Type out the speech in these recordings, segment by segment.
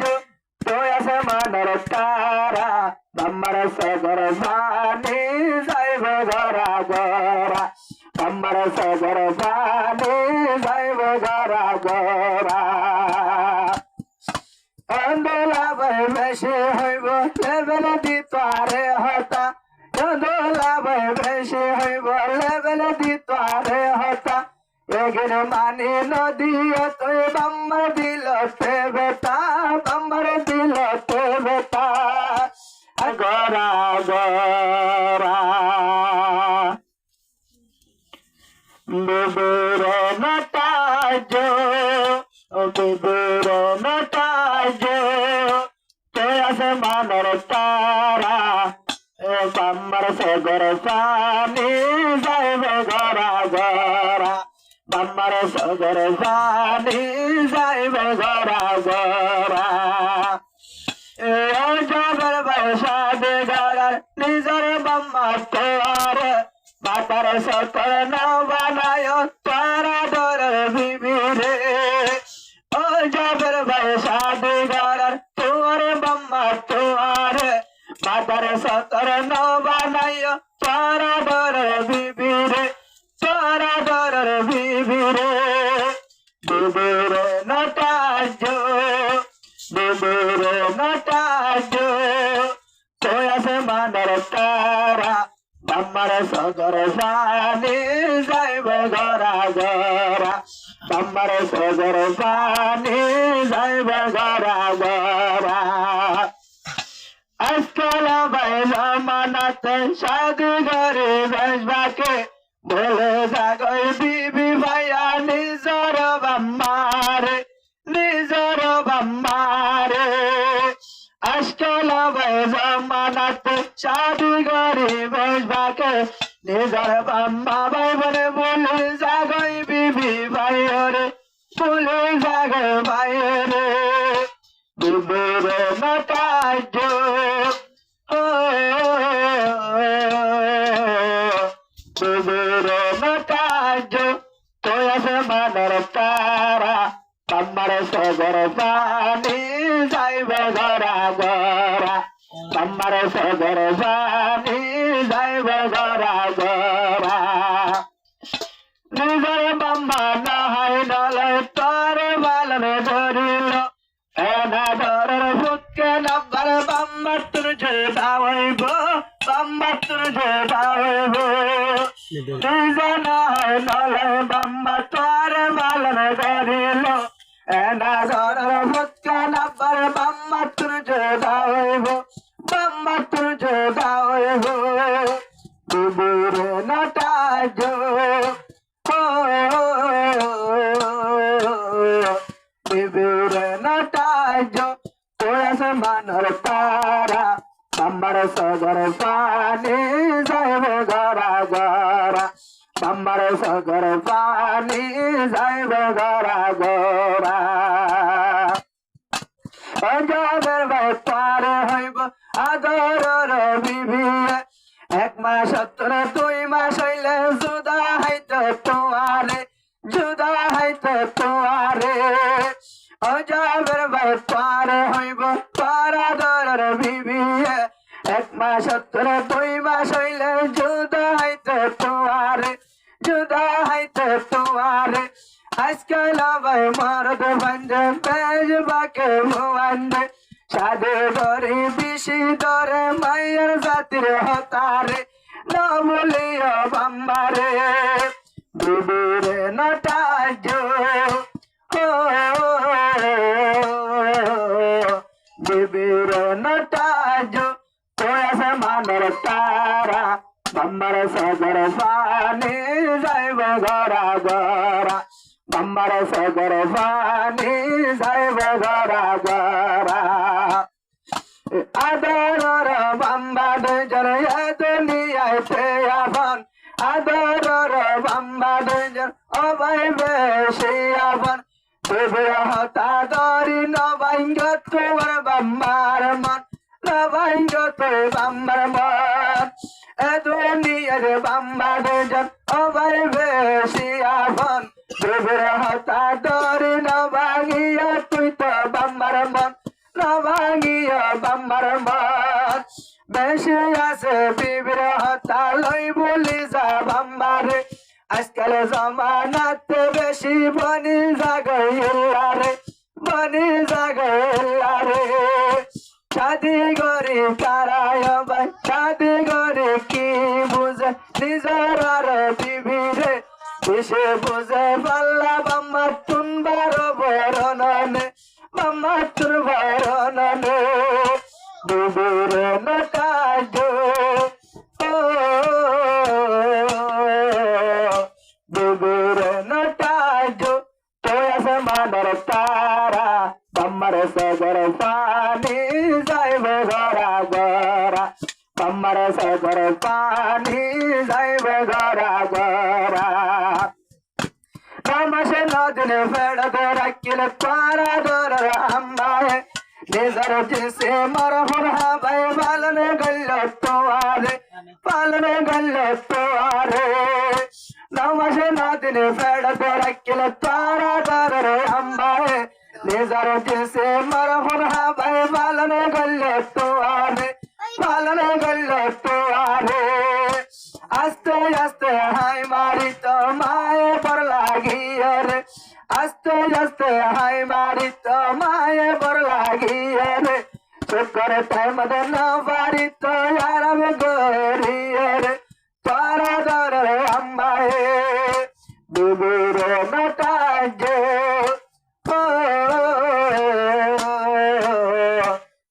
जो तो आसमानर तारा बाम्मार सगर पानी जाइब गरा गरा बाम्मार सगर पानी जाइब गरा गरा अंदोला भाई बेशी हईब लेबेल दितारे हता अंदोला भाई बेशी हईब लेबेल दितारे हता एगिन मानी नदी तो बाम्मार दिलते बेटा बाम्मार दिलते बेटा गरा गरा बेबेर नटाजो बेबेर नटाजो तो आसमानर तारा बाम्मार सगर पानी जाइब गरा गरा बाम्मार सगर पानी जाइब गरा गरा जबर बरसात गरा निजर बाम्मा तोर मातार सकल न बनायो तारा डर बिबिरे ओ जबर बरसात गरा तोर बाम्मा तोर मातार सकल न बनायो तारा डर बिबिरे तारा डर बिबिरे बिबिरे नटाजो बिबिरे नटाजो तो आसमानर तारा बाम्मार सगर पानी जाइब गरा गरा बाम्मार सगर पानी जाइब गरा गरा आजकल भाई जमानाते शादी करे बेशबाके बोले जागई बीबी भाइया निजर बाम्मारे निजर बाम्मारे आजकल भाई जमानाते शादी करे बेशबाके निजर बाम्मा भाई बने बोले जागई बीबी भाइया रे बोले जागई भाइया रे बिबिरे नटाजो बिबिरे नटाजो तो आसमानर तारा बाम्मार सगर पानी जाइब गरा गरा बाम्मार सगर पानी जाइब गरा गरा निजर बाम्मा नहाय नलय तार बालन धरिल एना डरर फुटके नब्बर बाम्मा तुझे दावैब बाम्मा तुझे दावैब निजर नहाय नलय बाम्मा तार बालन धरिल एना डरर फुटके नब्बर बाम्मा तुझे दावैब बाम्मा तुझे दावैब बिबिरे नटाजो बिबिरे नटाजो तो आसमानर तारा बाम्मार सगर पानी जाइब गरा गरा बाम्मार सगर पानी जाइब गरा गरा जबर भाई पार हईब आदरर बिबिरे एक मास तोरे दुई मास हইলে जुदा হইতে তোমারে जुदा হইতে তোমারে ও জबर ভাই পার হইব পারা দরর বিবিয়ে এক মাস তোরে দুই মাস হইলে जुदा হইতে তোমারে जुदा হইতে তোমারে আজকাল ভাই মরদ বন্ধে বেজবাকে ভুবন্ধে সাদে ধরে বিশি ধরে মায়ের জাতির হতারে না বলিও বাম্মারে বিবিরে নটাজো বিবিরে নটাজো তো आसमानर तारा बाम्मार सगर पानी जाइब गरा गरा बाम्मार सगर पानी जाइब गरा गरा आदरर बाम्मा दुजन दुनियाते आपन आदरर बाम्मा दुजन अबाई बेशी आपन बेबे हता दरी नबाइंग तोर बाम्मार मन नबाइंग तोर बाम्मार मन ए दुनियार बाम्मा दुजन अबाई बेशी आपन बेबे हता दरी नबाइंग तुई तो बाम्मार मन না ভাঙিয়া বাম্মার মন বেশি আছে বিবির হতা লই বলি যা বাম্মারে আজকাল জমানাতে বেশি বনি জাগাইলা রে বনি জাগাইলা রে শাদি গরি কারায় ভাই শাদি গরি কি বুঝে নিজের আর বিবিরে কিসে বুঝে পাল্লা বাম্মা তুনবার বরণনে বাম্মা তুর বরণনে বিবির নটাজো বিবির নটাজো তোয়া সমানের তারা বাম্মার সগর পানি যাইবে গড়া গড়া বাম্মার সগর পানি যাইবে গড়া গড়া নমসে নদিনে ফেড়তে রাখিলে তারা দর আম্মায় নিজর জিসে মরহুর হাবাই পালনে গল্ল তোয়ারে পালনে গল্ল তোয়ারে নমসে নদিনে ফেড়তে রাখিলে তারা দর আম্মায় নিজর জিসে মরহুর হাবাই পালনে গল্ল তোয়ারে পালনে গল্ল তোয়ারে আস্তে আস্তে হাই মারি তো মায়ে পর লাগিয়ে রে আস্তে আস্তে হাই মারি তো মায়ে পর লাগিয়ে রে শুকর টাইম দেন বাড়ি তো আরাম গরিয়ে রে তারা দর আম্মায়ে বিবির নটাজো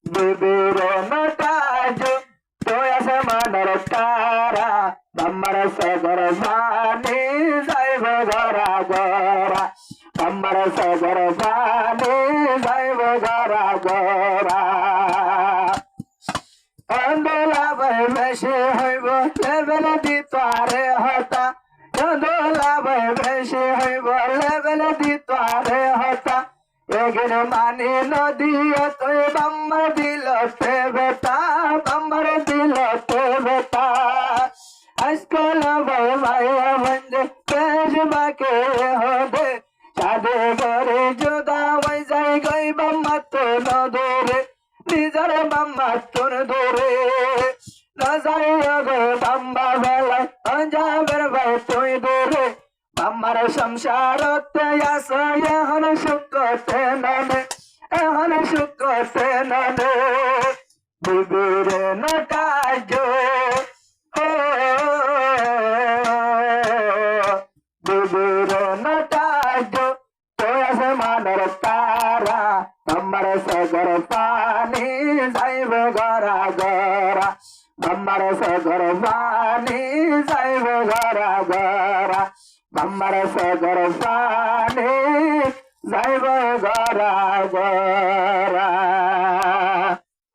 বিবির নটাজো তোয়া সমানের তারা বাম্মার সগর পানি যাইবে গড়া গড়া বাম্মার সগর পানি যাইবে গড়া গড়া অন্দোলা ভাই বেশি হইব লেবেল দিতারে হতা অন্দোলা ভাই বেশি হইব লেবেল দিতারে হতা এগির মানি নদী তুই বাম্মার দিলতে বেটা বাম্মার দিলতে বেটা আজকাল ভাই ভাই বন্ধে পেশ বাকে হদে সাদে করে জোদা হয়ে যায় গই বাম্মা তো নদরে নিজের বাম্মা তোর দরে না যাই গো বাম্মা বেলা যাবের ভাই তুই দরে বাম্মার সংসারতে আসে এখন সুখতে ননে এখন সুখতে ননে বিবির নটাজো বিবির নটাজো তোয়া সমানের তারা বাম্মার সগর পানি যাইবে গড়া গড়া বাম্মার সগর পানি যাইবে গড়া গড়া বাম্মার সগর পানি যাইবে গড়া গড়া